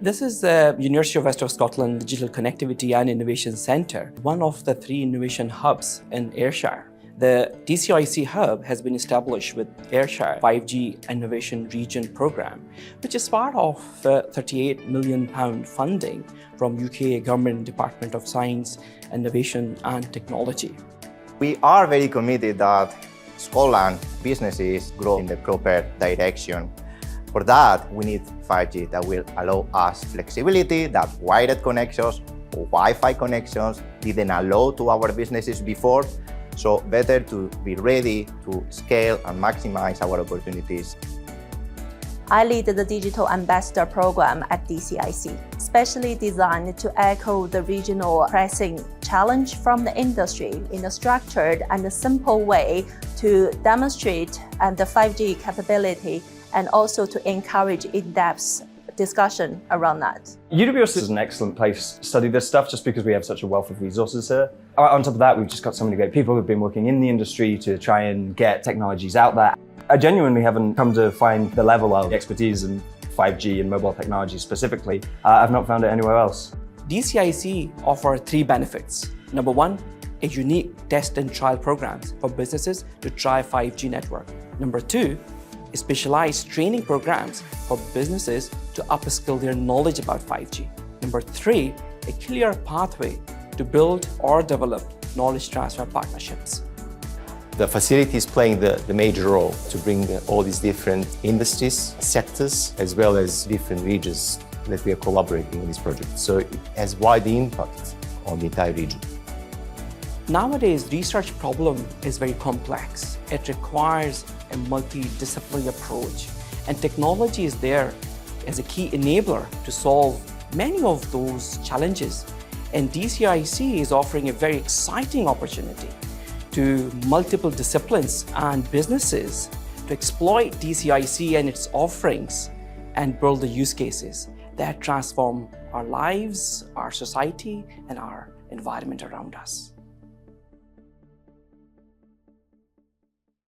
This is the University of West of Scotland Digital Connectivity and Innovation Centre, one of the 3 innovation hubs in Ayrshire. The DCIC hub has been established with Ayrshire 5G Innovation Region Programme, which is part of the £38 million funding from UK Government Department of Science, Innovation and Technology. We are very committed that Scotland businesses grow in the proper direction. For that, we need 5G that will allow us flexibility that wired connections or Wi-Fi connections didn't allow to our businesses before. So better to be ready to scale and maximize our opportunities. I lead the Digital Ambassador program at DCIC, specially designed to echo the regional pressing challenge from the industry in a structured and simple way to demonstrate the 5G capability and also to encourage in-depth discussion around that. UWS is an excellent place to study this stuff just because we have such a wealth of resources here. On top of that, we've just got so many great people who've been working in the industry to try and get technologies out there. I genuinely haven't come to find the level of expertise in 5G and mobile technology specifically. I've not found it anywhere else. DCIC offers 3 benefits. Number 1, a unique test and trial programs for businesses to try 5G network. Number 2, specialized training programs for businesses to upskill their knowledge about 5G. Number 3, a clear pathway to build or develop knowledge transfer partnerships. The facility is playing the major role to bring all these different industries, sectors, as well as different regions that we are collaborating in this project. So it has wide impact on the entire region. Nowadays, research problem is very complex. It requires a multidisciplinary approach, and technology is there as a key enabler to solve many of those challenges. And DCIC is offering a very exciting opportunity to multiple disciplines and businesses to exploit DCIC and its offerings and build the use cases that transform our lives, our society, and our environment around us.